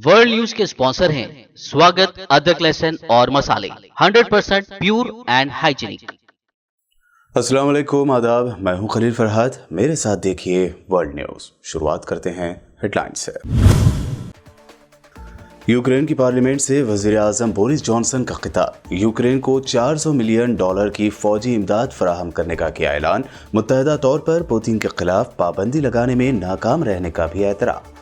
World news के sponsor हैं स्वागत, अदरक, लहसुन और मसाले 100% प्योर एंड हाइजीनिक। अस्सलाम वालेकुम, आदाब। मैं हूं खलील फरहाद। मेरे साथ देखिए वर्ल्ड न्यूज। शुरुआत करते हैं हेडलाइन से। यूक्रेन की पार्लियामेंट से वजीर आजम बोरिस जॉनसन का खिताब। यूक्रेन को $400 मिलियन की फौजी इमदाद फराहम करने का किया ऐलान। मुत्तहदा तौर पर पुतिन के खिलाफ पाबंदी लगाने में नाकाम रहने का भी एतराफ।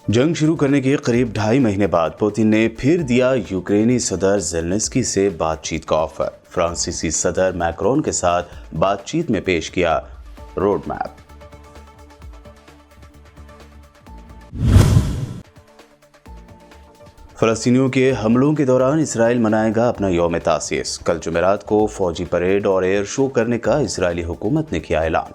जंग शुरू करने के करीब 2.5 महीने बाद पुतिन ने फिर दिया यूक्रेनी सदर ज़ेलेंस्की से बातचीत का ऑफर। फ्रांसीसी सदर मैक्रोन के साथ बातचीत में पेश किया रोड मैप। फलस्तीनियों के हमलों के दौरान इसराइल मनाएगा अपना यौम तासीस। कल जुमेरात को फौजी परेड और एयर शो करने का इसराइली हुकूमत ने किया ऐलान।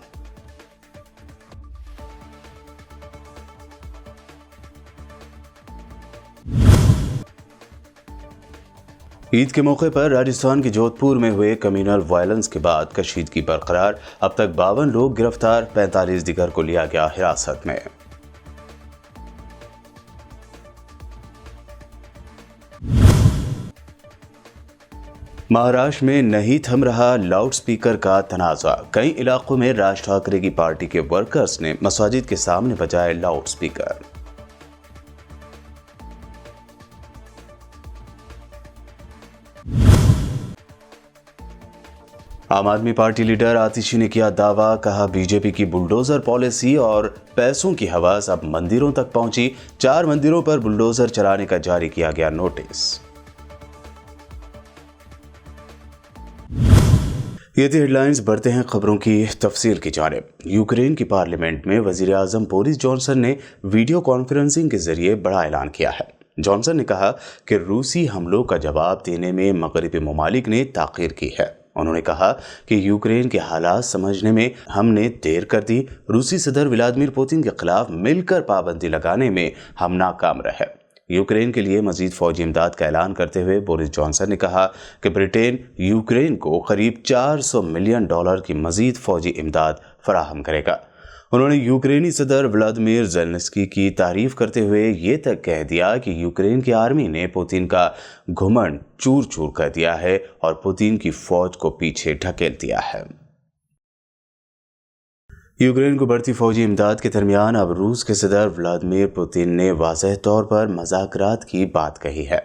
ईद के मौके पर राजस्थान के जोधपुर में हुए कम्युनल वायलेंस के बाद कशीदगी बरकरार। अब तक 52 लोग गिरफ्तार, 45 दीगर को लिया गया हिरासत में। महाराष्ट्र में नहीं थम रहा लाउडस्पीकर का तनाज़ा। कई इलाकों में राज ठाकरे की पार्टी के वर्कर्स ने मसाजिद के सामने बजाए लाउडस्पीकर। आम आदमी पार्टी लीडर आतिशी ने किया दावा। कहा, बीजेपी की बुलडोजर पॉलिसी और पैसों की हवस अब मंदिरों तक पहुंची। 4 मंदिरों पर बुलडोजर चलाने का जारी किया गया नोटिस। ये थी हेडलाइंस। बढ़ते हैं खबरों की तफसील की जानिब। यूक्रेन की पार्लियामेंट में वजीर आजम बोरिस जॉनसन ने वीडियो कॉन्फ्रेंसिंग के जरिए बड़ा ऐलान किया है। जॉनसन ने कहा कि रूसी हमलों का जवाब देने में मगरबी ममालिक ने ताख़ीर की है। उन्होंने कहा कि यूक्रेन के हालात समझने में हमने देर कर दी। रूसी सदर व्लादिमीर पुतिन के खिलाफ मिलकर पाबंदी लगाने में हम नाकाम रहे। यूक्रेन के लिए मजीद फौजी इमदाद का ऐलान करते हुए बोरिस जॉनसन ने कहा कि ब्रिटेन यूक्रेन को करीब $400 मिलियन की मजीद फौजी इमदाद फराहम करेगा। उन्होंने यूक्रेनी सदर व्लादिमीर ज़ेलेंस्की की तारीफ करते हुए ये तक कह दिया कि यूक्रेन की आर्मी ने पुतिन का घुमंड चूर चूर कर दिया है और पुतिन की फौज को पीछे ढकेल दिया है। यूक्रेन को बढ़ती फौजी इमदाद के दरमियान अब रूस के सदर व्लादिमीर पुतिन ने वाज़ेह तौर पर मुज़ाकरात की बात कही है।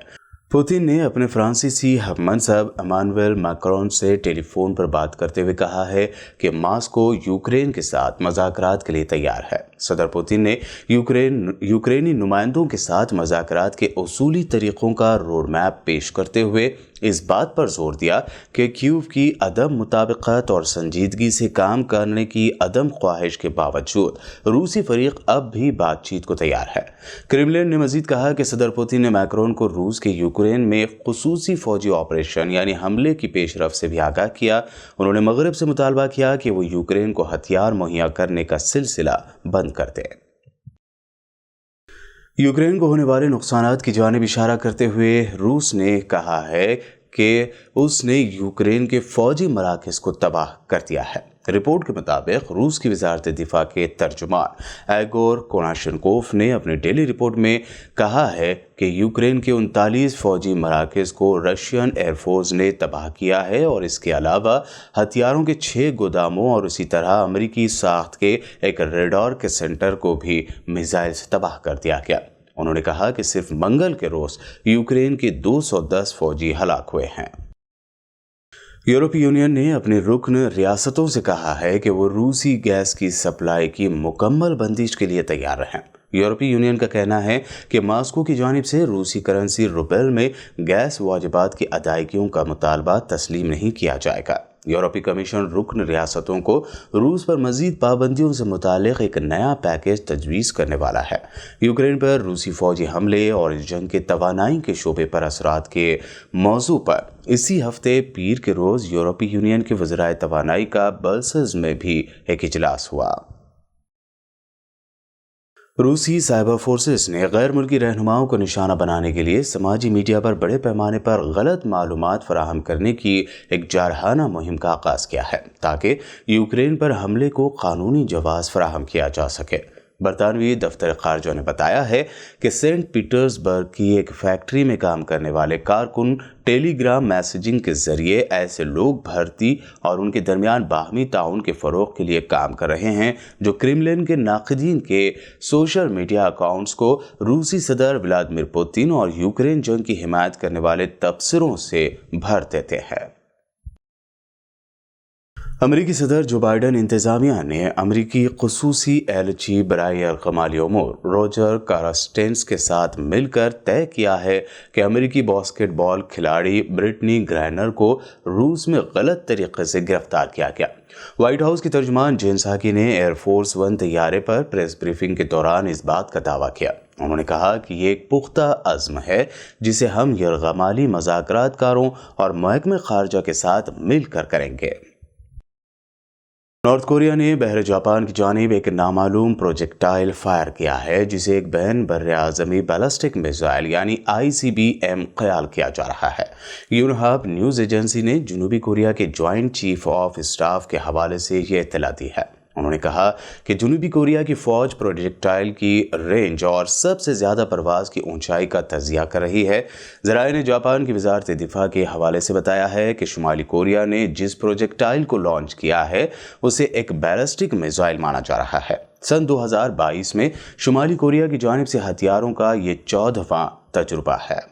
पुतिन ने अपने फ्रांसीसी हममनसब इमानुएल मैक्रोन से टेलीफोन पर बात करते हुए कहा है कि मॉस्को यूक्रेन के साथ मुज़ाकरात के लिए तैयार है। सदर पुतिन ने यूक्रेनी नुमाइंदों के साथ मुज़ाकरात के उसूली तरीक़ों का रोड मैप पेश करते हुए इस बात पर जोर दिया कि कीव की अदम मुताबिकत और संजीदगी से काम करने की अदम ख्वाहिश के बावजूद रूसी फरीक अब भी बातचीत को तैयार है। क्रेमलिन ने मजीद कहा कि सदर पुतिन ने मैक्रोन को रूस के यूक्रेन में खुसूसी फौजी ऑपरेशन यानी हमले की पेशरफ से भी आगाह किया। उन्होंने मगरब से मुतालबा किया कि वो यूक्रेन को हथियार मुहैया करने का सिलसिला बंद कर दे। यूक्रेन को होने वाले नुकसानात की जानिब इशारा करते हुए रूस ने कहा है कि उसने यूक्रेन के फौजी मराकज़ को तबाह कर दिया है। रिपोर्ट के मुताबिक रूस की वजारत दिफा के तर्जुमान एगोर कोनाशेंकोव ने अपनी डेली रिपोर्ट में कहा है कि यूक्रेन के 39 फौजी मराकज़ को रशियन एयरफोर्स ने तबाह किया है और इसके अलावा हथियारों के 6 गोदामों और इसी तरह अमेरिकी साख्त के एक रेडार के सेंटर को भी मिसाइल से तबाह कर दिया गया। उन्होंने कहा कि सिर्फ मंगल के रोज यूक्रेन के 210 फौजी हलाक हुए हैं। यूरोपीय यूनियन ने अपने रुकन रियासतों से कहा है कि वो रूसी गैस की सप्लाई की मुकम्मल बंदिश के लिए तैयार रहें। यूरोपीय यूनियन का कहना है कि मॉस्को की जानिब से रूसी करेंसी रूबल में गैस वाजिबात की अदायगियों का मुतालबा तस्लीम नहीं किया जाएगा। यूरोपीय कमीशन रुकन रियासतों को रूस पर मजीद पाबंदियों से मुतालिक एक नया पैकेज तजवीज़ करने वाला है। यूक्रेन पर रूसी फौजी हमले और इस जंग के तवानाई के शोबे पर असरात के मौजू पर इसी हफ्ते पीर के रोज़ यूरोपीय यूनियन के वज़राए तवानाई का ब्रसेल्स में भी एक इजलास हुआ। रूसी साइबर फोर्सेस ने गैर मुल्की रहनुमाओं को निशाना बनाने के लिए समाजी मीडिया पर बड़े पैमाने पर गलत मालूमात फराहम करने की एक जारहाना मुहिम का आगाज़ किया है ताकि यूक्रेन पर हमले को कानूनी जवाज़ फराहम किया जा सके। बरतानवी दफ्तर खारजा ने बताया है कि सेंट पीटर्सबर्ग की एक फैक्ट्री में काम करने वाले कारकुन टेलीग्राम मैसेजिंग के जरिए ऐसे लोग भर्ती और उनके दरमियान बाहमी ताउन के फ़रोग़ के लिए काम कर रहे हैं जो क्रेमलिन के नाक़िदीन के सोशल मीडिया अकाउंट्स को रूसी सदर व्लादिमीर पुतिन और यूक्रेन जंग की हिमायत करने वाले तबसरों से भर देते हैं। अमेरिकी सदर जो बाइडन इंतज़ामिया ने अमेरिकी ख़ुसूसी एलची बराए अल-कमाली उमूर रॉजर कारास्टेंस के साथ मिलकर तय किया है कि अमेरिकी बास्केटबॉल खिलाड़ी ब्रिटनी ग्राइनर को रूस में गलत तरीके से गिरफ्तार किया गया। व्हाइट हाउस की तर्जुमान जेन साकी ने एयरफोर्स वन तैयारे पर प्रेस ब्रीफिंग के दौरान इस बात का दावा किया। उन्होंने कहा कि ये एक पुख्ता अज़्म है जिसे हम यरगमाली मज़ाकरातकारों और महकमे खारजा के साथ मिलकर करेंगे। नॉर्थ कोरिया ने बहर जापान की जानिब एक नामालूम प्रोजेक्टाइल फायर किया है जिसे एक बैन बर्रे आज़मी बैलिस्टिक मिसाइल यानी ICBM ख्याल किया जा रहा है। यूनहाप न्यूज़ एजेंसी ने जनूबी कोरिया के जॉइंट चीफ ऑफ स्टाफ के हवाले से ये इत्तला दी है। उन्होंने कहा कि जनूबी कोरिया की फ़ौज प्रोजेक्टाइल की रेंज और सबसे ज़्यादा परवाज़ की ऊंचाई का तजिया कर रही है। ज़राए ने जापान की वज़ारत दिफा के हवाले से बताया है कि शुमाली कोरिया ने जिस प्रोजेक्टाइल को लॉन्च किया है उसे एक बैलिस्टिक मिसाइल माना जा रहा है। सन 2022 में शुमाली कोरिया की जानिब से हथियारों का ये 14वां तजुर्बा है।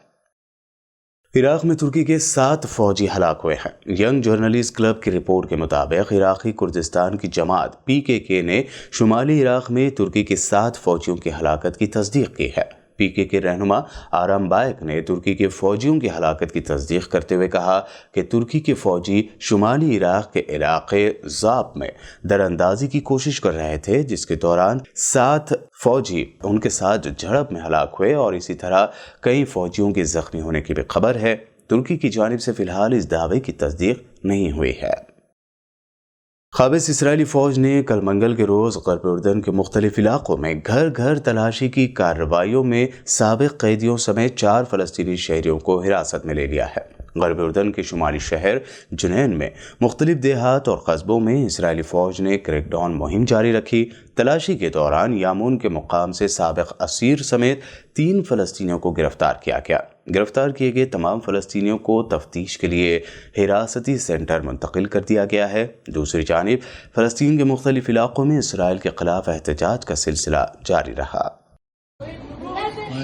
इराक में तुर्की के 7 फौजी हलाक हुए हैं। यंग जर्नलिस्ट क्लब की रिपोर्ट के मुताबिक इराकी कुर्दिस्तान की जमात PKK ने शुमाली इराक में तुर्की के 7 फौजियों की हलाकत की तस्दीक की है। PKK रहनुमा आराम बायक ने तुर्की के फौजियों की हलाकत की तस्दीक करते हुए कहा कि तुर्की के फौजी शुमाली इराक के इलाके ज़ाब में दरअंदाजी की कोशिश कर रहे थे, जिसके दौरान 7 फौजी उनके साथ झड़प में हलाक हुए और इसी तरह कई फौजियों के जख्मी होने की भी खबर है। तुर्की की जानिब से फिलहाल इस दावे की तस्दीक नहीं हुई है। क़ाबिज़ इसराइली फ़ौज ने कल मंगल के रोज़ ग़र्ब उर्दन के मुख्तलिफ इलाक़ों में घर घर तलाशी की कार्रवाइयों में साबिक़ कैदियों समेत 4 फ़लस्तीनी शहरियों को हिरासत में ले लिया है। ग़र्ब उर्दन के शुमाली शहर जुनैन में मुख्तलिफ देहात और कस्बों में इसराइली फ़ौज ने क्रैकडाउन मुहिम जारी रखी। तलाशी के दौरान यामून के मुकाम से साबिक़ असीर समेत 3 फ़लस्तीनियों को गिरफ्तार किया गया। गिरफ्तार किए गए तमाम फ़लस्तीनियों को तफ्तीश के लिए हिरासती सेंटर मुंतकिल कर दिया गया है। दूसरी जानिब फ़लस्तीन के मुख्तलिफ इलाक़ों में इसराइल के ख़िलाफ़ एहतजाज का सिलसिला जारी रहा।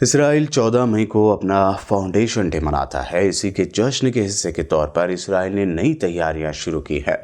इसराइल 14 मई को अपना फाउंडेशन डे मनाता है। इसी के जश्न के हिस्से के तौर पर इसराइल ने नई तैयारियां शुरू की है।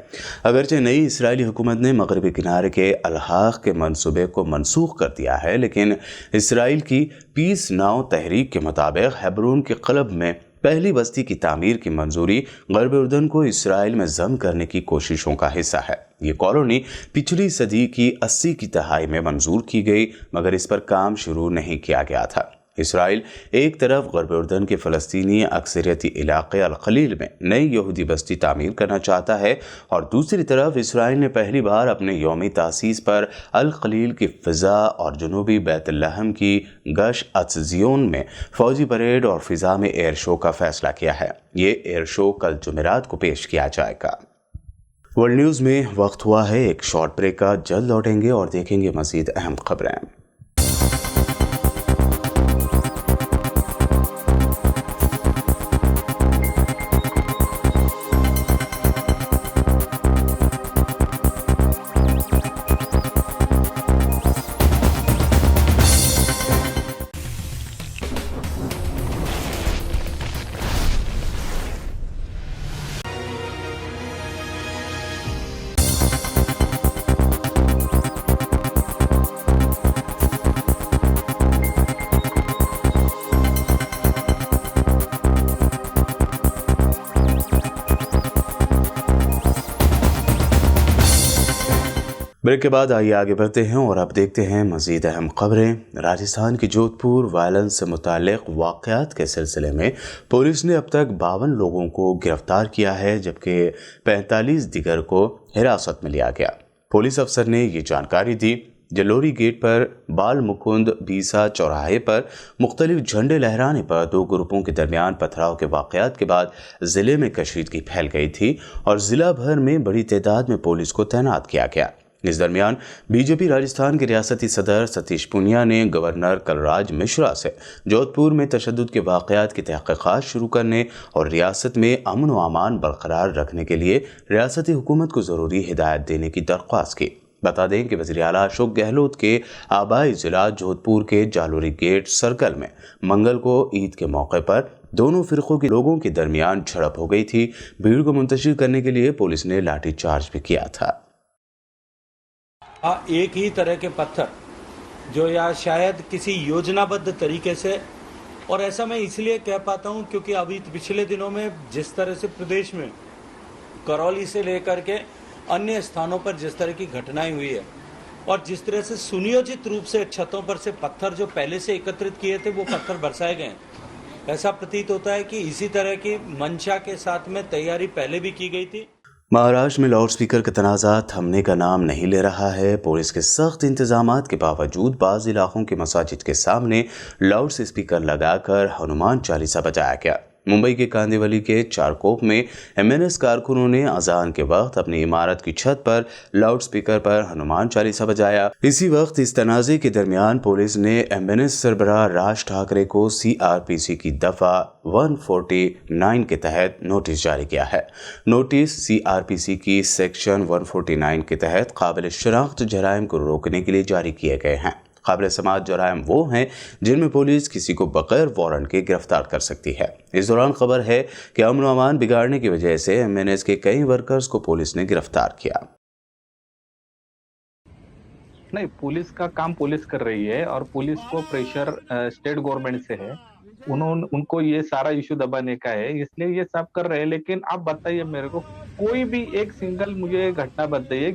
अगरचे नई इसराइली हुकूमत ने मगरबी किनारे के अलहाक के मंसूबे को मनसूख कर दिया है, लेकिन इसराइल की पीस नाउ तहरीक के मुताबिक हेब्रोन के क़ल्ब में पहली बस्ती की तामीर की मंजूरी ग़र्ब उर्दन को इसराइल में ज़म करने की कोशिशों का हिस्सा है। ये कॉलोनी पिछली सदी की 80 की दहाई में मंजूर की गई, मगर इस पर काम शुरू नहीं किया गया था। इसराइल एक तरफ ग़र्ब उर्दन के फ़लस्तीनी अक्सरियती इलाक़े अल-खलील में नई यहूदी बस्ती तामीर करना चाहता है और दूसरी तरफ इसराइल ने पहली बार अपने यौमी तासीस पर अल-खलील की फ़िज़ा और जनूबी बैतुल्लहम की गश अत्ज़ियोन में फ़ौजी परेड और फ़िज़ा में एयर शो का फ़ैसला किया है। ये एयर शो कल जुमेरात को पेश किया जाएगा। वर्ल्ड न्यूज़ में वक्त हुआ है एक शॉर्ट ब्रेक का। जल्द लौटेंगे और देखेंगे मज़ीद अहम खबरें। ब्रेक के बाद आइए आगे बढ़ते हैं और अब देखते हैं मजीद अहम खबरें। राजस्थान के जोधपुर वायलेंस से मुताल्लिक वाक़यात के सिलसिले में पुलिस ने अब तक 52 लोगों को गिरफ्तार किया है, जबकि 45 दिगर को हिरासत में लिया गया। पुलिस अफसर ने ये जानकारी दी। जलोरी गेट पर बाल मुकुंद बीसा चौराहे पर मुख्तलिफ झंडे लहराने पर दो ग्रुपों के दरमियान पथराव के वाक़यात के बाद जिले में कशीदगी फैल गई थी और जिला भर में बड़ी तादाद में पुलिस को तैनात किया गया। इस दरमियान बीजेपी राजस्थान के रियासती सदर सतीश पूनिया ने गवर्नर कलराज मिश्रा से जोधपुर में तशद्दुद के वाक़यात की तहक़ीक़ात शुरू करने और रियासत में अमन व अमान बरकरार रखने के लिए रियासती हुकूमत को ज़रूरी हिदायत देने की दरख्वास्त की। बता दें कि वज़ीर आला अशोक गहलोत के आबाई ज़िला जोधपुर के जालोरी गेट सर्कल में मंगल को ईद के मौके पर दोनों फ़िरक़ों के लोगों के दरमियान झड़प हो गई थी। भीड़ को मुंतशिर करने के लिए पुलिस ने लाठीचार्ज भी किया था। एक ही तरह के पत्थर जो या शायद किसी योजनाबद्ध तरीके से, और ऐसा मैं इसलिए कह पाता हूं क्योंकि अभी पिछले दिनों में जिस तरह से प्रदेश में करौली से लेकर के अन्य स्थानों पर जिस तरह की घटनाएं हुई है और जिस तरह से सुनियोजित रूप से छतों पर से पत्थर जो पहले से एकत्रित किए थे वो पत्थर बरसाए गए, ऐसा प्रतीत होता है कि इसी तरह की मंशा के साथ में तैयारी पहले भी की गई थी। महाराष्ट्र में लाउड स्पीकर का तनाज़ा थमने का नाम नहीं ले रहा है। पुलिस के सख्त इंतजामात के बावजूद बाज़ इलाकों के मसाजिद के सामने लाउड स्पीकर लगाकर हनुमान चालीसा बजाया गया। मुंबई के कांदिवली के चारकोप में एमएनएस कारकुनों ने अजान के वक्त अपनी इमारत की छत पर लाउड स्पीकर पर हनुमान चालीसा बजाया। इसी वक्त इस तनाज़े के दरमियान पुलिस ने एमएनएस सरबराह राज ठाकरे को सीआरपीसी की दफ़ा 149 के तहत नोटिस जारी किया है। नोटिस सीआरपीसी की सेक्शन 149 के तहत काबिल शनाख्त जराइम को रोकने के लिए जारी किए गए हैं। काबिल समात जराइम वो हैं जिनमें पुलिस किसी को बगैर वारंट के गिरफ्तार कर सकती है। इस दौरान खबर है कि अमन व अमान बिगाड़ने की वजह से एमएनएस के कई वर्कर्स को पुलिस ने गिरफ्तार किया। नहीं, पुलिस का काम पुलिस कर रही है और पुलिस को प्रेशर स्टेट गवर्नमेंट से है, उनको ये सारा इशू दबाने का है, इसलिए ये सब कर रहे हैं। लेकिन आप बताइए मेरे को कोई भी एक सिंगल मुझे घटना बताइए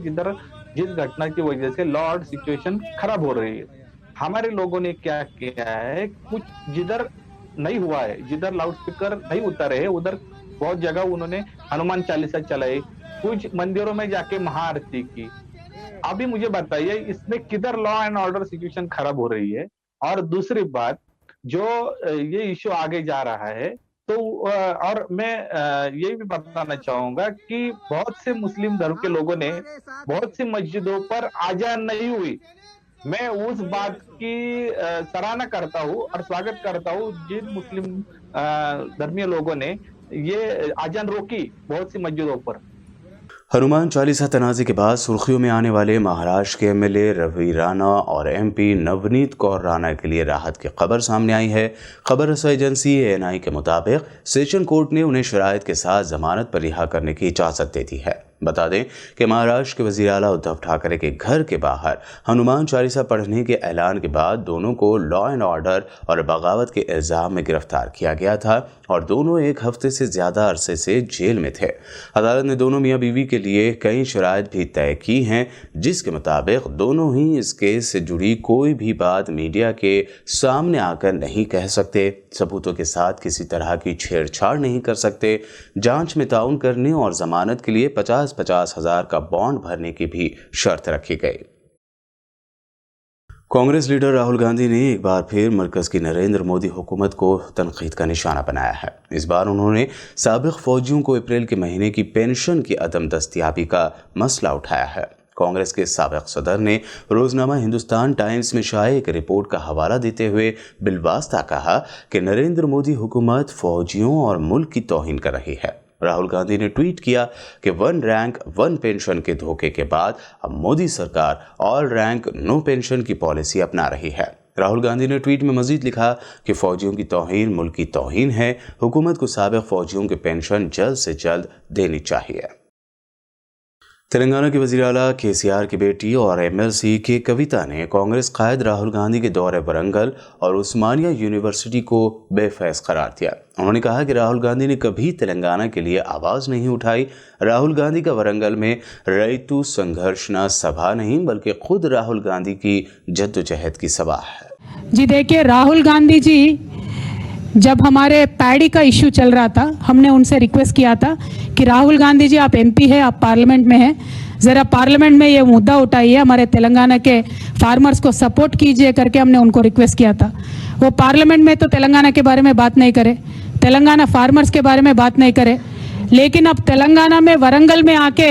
जिस घटना की वजह से लॉ और सिचुएशन खराब हो रही है। हमारे लोगों ने क्या किया है, कुछ जिधर नहीं हुआ है, जिधर लाउड स्पीकर नहीं उतारे है, उधर बहुत जगह उन्होंने हनुमान चालीसा चलाई, कुछ मंदिरों में जाके महाआरती की। अभी मुझे बताइए इसमें किधर लॉ एंड ऑर्डर सिचुएशन खराब हो रही है। और दूसरी बात, जो ये इश्यू आगे जा रहा है तो और मैं ये भी बताना चाहूंगा कि बहुत से मुस्लिम धर्म के लोगों ने बहुत सी मस्जिदों पर आजान नहीं हुई। मैं उस बात की सराहना करता हूँ और स्वागत करता हूँ जिन मुस्लिम धर्मीय लोगों ने ये आजान रोकी बहुत सी मस्जिदों पर। हनुमान चालीसा तनाज़े के बाद सुर्खियों में आने वाले महाराष्ट्र के एमएलए रवि राणा और एमपी नवनीत कौर राणा के लिए राहत की खबर सामने आई है। खबर रसा एजेंसी एएनआई के मुताबिक सेशन कोर्ट ने उन्हें शराइत के साथ जमानत पर रिहा करने की इजाज़त दे दी है। बता दें कि महाराष्ट्र के वज़ीर आला उद्धव ठाकरे के घर के बाहर हनुमान चालीसा पढ़ने के ऐलान के बाद दोनों को लॉ एंड ऑर्डर और बगावत के इल्ज़ाम में गिरफ्तार किया गया था और दोनों एक हफ्ते से ज़्यादा अरसे से जेल में थे। अदालत ने दोनों मियाँ बीवी के लिए कई शराइत भी तय की हैं, जिसके मुताबिक दोनों ही इस केस से जुड़ी कोई भी बात मीडिया के सामने आकर नहीं कह सकते, सबूतों के साथ किसी तरह की छेड़छाड़ नहीं कर सकते, जांच में ताउन करने और जमानत के लिए 50-50 हज़ार का बॉन्ड भरने की भी शर्त रखी गई। कांग्रेस लीडर राहुल गांधी ने एक बार फिर मरकज की नरेंद्र मोदी हुकूमत को तनकीद का निशाना बनाया है। इस बार उन्होंने साबिक फौजियों को अप्रैल के महीने की पेंशन की अदम दस्तयाबी का मसला उठाया है। कांग्रेस के साबिक सदर ने रोजनामा हिंदुस्तान टाइम्स में शाये एक रिपोर्ट का हवाला देते हुए बिलवास्ता कहा कि नरेंद्र मोदी हुकूमत फौजियों और मुल्क की तौहीन कर रही है। राहुल गांधी ने ट्वीट किया कि 1 रैंक 1 पेंशन के धोखे के बाद अब मोदी सरकार ऑल रैंक नो पेंशन की पॉलिसी अपना रही है। राहुल गांधी ने ट्वीट में मजीद लिखा कि फौजियों की तौहीन मुल्क की तौहीन है, हुकूमत को साबिक फौजियों की पेंशन जल्द से जल्द देनी चाहिए। तेलंगाना के वज़ीर आला केसीआर की बेटी और एमएलसी के कविता ने कांग्रेस कायद राहुल गांधी के दौरे वरंगल और उस्मानिया यूनिवर्सिटी को बेफैज़ करार दिया। उन्होंने कहा कि राहुल गांधी ने कभी तेलंगाना के लिए आवाज़ नहीं उठाई। राहुल गांधी का वरंगल में रैतु संघर्षना सभा नहीं बल्कि खुद राहुल गांधी की जद्दोजहद की सभा है। जी देखिए, राहुल गांधी जी जब हमारे पैडी का इश्यू चल रहा था, हमने उनसे रिक्वेस्ट किया था कि राहुल गांधी जी आप एमपी हैं, आप पार्लियामेंट में हैं, ज़रा पार्लियामेंट में ये मुद्दा उठाइए, हमारे तेलंगाना के फार्मर्स को सपोर्ट कीजिए करके हमने उनको रिक्वेस्ट किया था। वो पार्लियामेंट में तो तेलंगाना के बारे में बात नहीं करे, तेलंगाना फार्मर्स के बारे में बात नहीं करे, लेकिन अब तेलंगाना में वरंगल में आके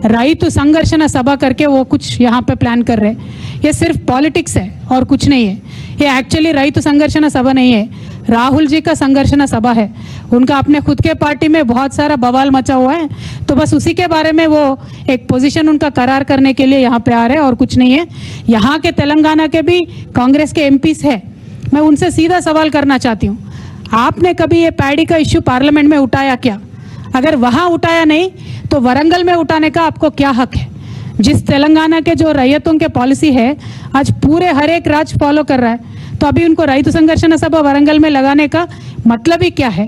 रैतु संघर्षण सभा करके वो कुछ यहाँ पे प्लान कर रहे हैं। ये सिर्फ पॉलिटिक्स है और कुछ नहीं है। ये एक्चुअली रैतु संघर्षण सभा नहीं है, राहुल जी का संघर्षण सभा है। उनका अपने खुद के पार्टी में बहुत सारा बवाल मचा हुआ है, तो बस उसी के बारे में वो एक पोजीशन उनका करार करने के लिए यहाँ पे आ रहे हैं और कुछ नहीं है। यहाँ के तेलंगाना के भी कांग्रेस के एमपीज है, मैं उनसे सीधा सवाल करना चाहती हूँ, आपने कभी ये पैडी का इश्यू पार्लियामेंट में उठाया क्या? अगर वहाँ उठाया नहीं तो वरंगल में उठाने का आपको क्या हक है? जिस तेलंगाना के जो रैयतों के पॉलिसी है आज पूरे हर एक राज्य फॉलो कर रहा है, तो अभी उनको रैतु संघर्षण सभा वरंगल में लगाने का मतलब ही क्या है?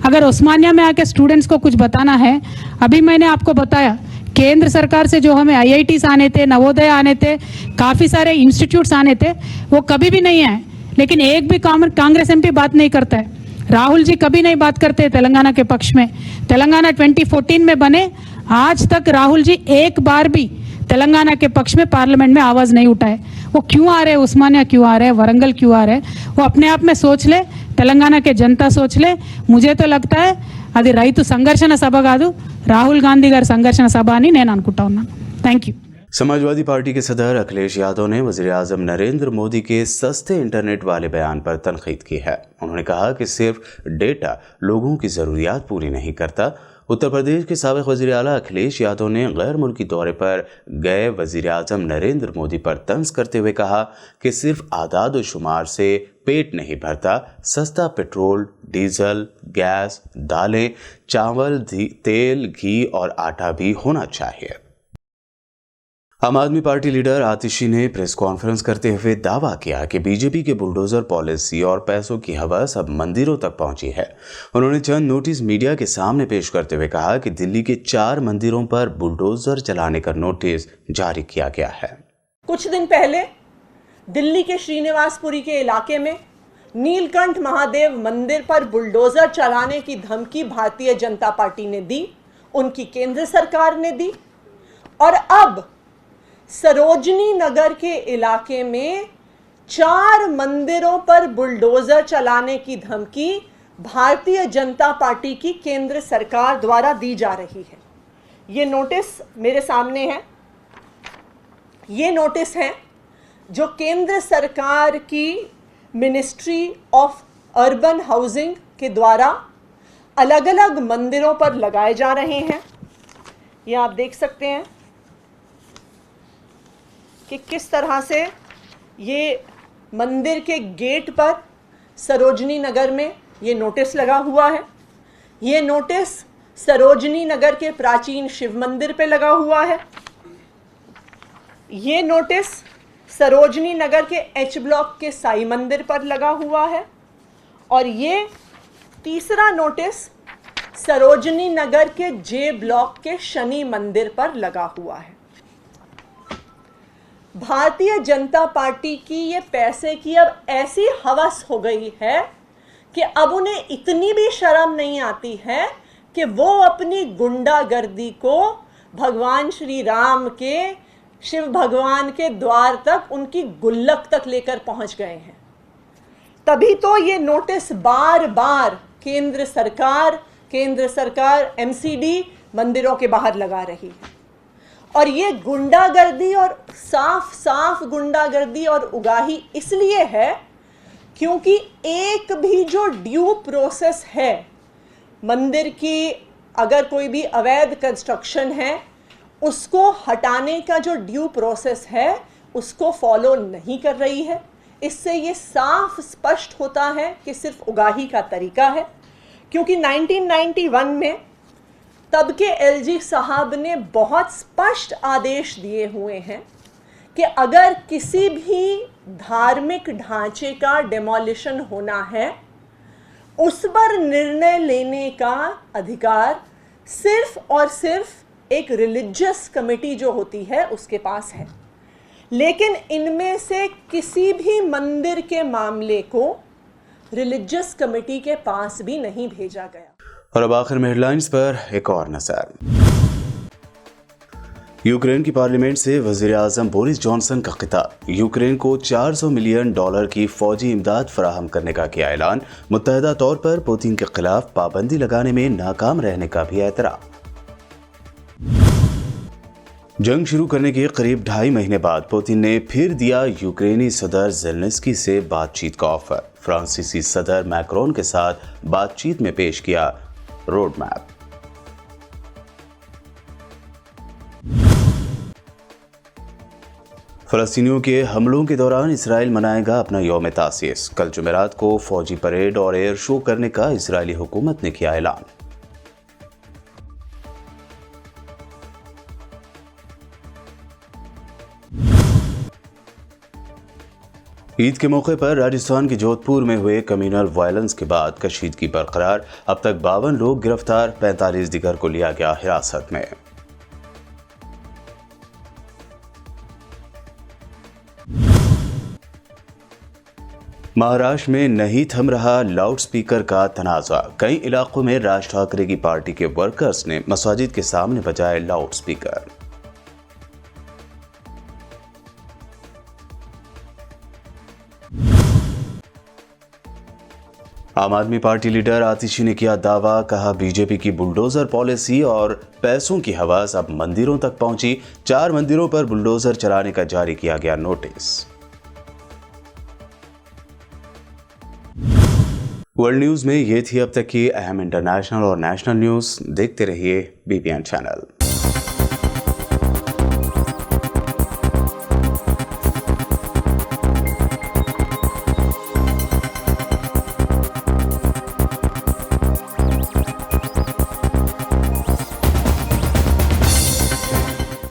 अगर उस्मानिया में आके स्टूडेंट्स को कुछ बताना है, अभी मैंने आपको बताया केंद्र सरकार से जो हमें IITs आने थे, नवोदय आने थे, काफ़ी सारे इंस्टीट्यूट्स आने थे, वो कभी भी नहीं आए, लेकिन एक भी कांग्रेस MP बात नहीं करता है। राहुल जी कभी नहीं बात करते तेलंगाना के पक्ष में। तेलंगाना 2014 में बने, आज तक राहुल जी एक बार भी तेलंगाना के पक्ष में पार्लियामेंट में आवाज़ नहीं उठाए। वो क्यों आ रहे हैं, उस्मानिया क्यों आ रहे हैं, वरंगल क्यों आ रहे हैं? वो अपने आप में सोच ले, तेलंगाना के जनता सोच ले। मुझे तो लगता है అది రైతు సంఘర్షణ సభ కాదు, రాహుల్ గాంధీ గారి సంఘర్షణ సభ అని నేను అనుకుంటా ఉన్నాను। Thank you. समाजवादी पार्टी के सदर अखिलेश यादव ने वज़ीर आज़म नरेंद्र मोदी के सस्ते इंटरनेट वाले बयान पर तनकीद की है। उन्होंने कहा कि सिर्फ डेटा लोगों की ज़रूरियात पूरी नहीं करता। उत्तर प्रदेश के साबिक़ वज़ीर आला अखिलेश यादव ने गैर मुल्की दौरे पर गए वज़ीर आज़म नरेंद्र मोदी पर तंज करते हुए कहा कि सिर्फ आदाद व शुमार से पेट नहीं भरता, सस्ता पेट्रोल, डीजल, गैस, दालें, चावल, तेल, घी और आटा भी होना चाहिए। आम आदमी पार्टी लीडर आतिशी ने प्रेस कॉन्फ्रेंस करते हुए दावा किया कि बीजेपी के बुलडोजर पॉलिसी और पैसों की हवस अब मंदिरों तक पहुंची है। उन्होंने चंद नोटिस मीडिया के सामने पेश करते हुए कहा कि दिल्ली के 4 मंदिरों पर बुलडोजर चलाने का नोटिस जारी किया गया है। कुछ दिन पहले दिल्ली के श्रीनिवासपुरी के इलाके में नीलकंठ महादेव मंदिर पर बुलडोजर चलाने की धमकी भारतीय जनता पार्टी ने दी, उनकी केंद्र सरकार ने दी, और अब सरोजनी नगर के इलाके में 4 मंदिरों पर बुलडोजर चलाने की धमकी भारतीय जनता पार्टी की केंद्र सरकार द्वारा दी जा रही है। ये नोटिस मेरे सामने है। ये नोटिस है जो केंद्र सरकार की मिनिस्ट्री ऑफ अर्बन हाउसिंग के द्वारा अलग अलग मंदिरों पर लगाए जा रहे हैं। ये आप देख सकते हैं कि किस तरह से ये मंदिर के गेट पर सरोजनी नगर में ये नोटिस लगा हुआ है। ये नोटिस सरोजनी नगर के प्राचीन शिव मंदिर पे लगा हुआ है। ये नोटिस सरोजनी नगर के H ब्लॉक के साई मंदिर पर लगा हुआ है, और ये तीसरा नोटिस सरोजनी नगर के J ब्लॉक के शनि मंदिर पर लगा हुआ है। भारतीय जनता पार्टी की ये पैसे की अब ऐसी हवस हो गई है कि अब उन्हें इतनी भी शर्म नहीं आती है कि वो अपनी गुंडागर्दी को भगवान श्री राम के, शिव भगवान के द्वार तक, उनकी गुल्लक तक लेकर पहुंच गए हैं। तभी तो ये नोटिस बार बार केंद्र सरकार MCD मंदिरों के बाहर लगा रही है। और ये गुंडागर्दी और साफ गुंडागर्दी और उगाही इसलिए है क्योंकि एक भी जो ड्यू प्रोसेस है मंदिर की, अगर कोई भी अवैध कंस्ट्रक्शन है उसको हटाने का जो ड्यू प्रोसेस है उसको फॉलो नहीं कर रही है। इससे ये साफ स्पष्ट होता है कि सिर्फ उगाही का तरीका है। क्योंकि 1991 में तब के एलजी साहब ने बहुत स्पष्ट आदेश दिए हुए हैं कि अगर किसी भी धार्मिक ढांचे का डिमोलिशन होना है, उस पर निर्णय लेने का अधिकार सिर्फ और सिर्फ एक रिलीजियस कमेटी जो होती है उसके पास है। लेकिन इनमें से किसी भी मंदिर के मामले को रिलीजियस कमेटी के पास भी नहीं भेजा गया। और अब आखिर में हेडलाइंस पर एक और नजर। यूक्रेन की पार्लियामेंट से वजीर आजम बोरिस जॉनसन का खिताब। यूक्रेन को $400 मिलियन की फौजी इमदाद फराहम करने का किया ऐलान। मुत्तहदा तौर पर पुतिन के खिलाफ पाबंदी लगाने में नाकाम रहने का भी एतराफ। जंग शुरू करने के करीब 2.5 महीने बाद पुतिन ने फिर दिया यूक्रेनी सदर ज़ेलेंस्की से बातचीत का ऑफर। फ्रांसीसी सदर मैक्रोन के साथ बातचीत में पेश किया रोड मैप। फलस्तीनियों के हमलों के दौरान इसराइल मनाएगा अपना यौम तासीस। कल जुमेरात को फौजी परेड और एयर शो करने का इसराइली हुकूमत ने किया ऐलान। ईद के मौके पर राजस्थान के जोधपुर में हुए कम्युनल वायलेंस के बाद कशीदगी बरकरार। अब तक 52 लोग गिरफ्तार, 45 दीगर को लिया गया हिरासत में। महाराष्ट्र में नहीं थम रहा लाउडस्पीकर का तनाज़ा। कई इलाकों में राज ठाकरे की पार्टी के वर्कर्स ने मसाजिद के सामने बजाए लाउडस्पीकर। आम आदमी पार्टी लीडर आतिशी ने किया दावा, कहा बीजेपी की बुलडोजर पॉलिसी और पैसों की हवस अब मंदिरों तक पहुंची। 4 मंदिरों पर बुलडोजर चलाने का जारी किया गया नोटिस। वर्ल्ड न्यूज में ये थी अब तक की अहम इंटरनेशनल और नेशनल न्यूज। देखते रहिए BPN चैनल।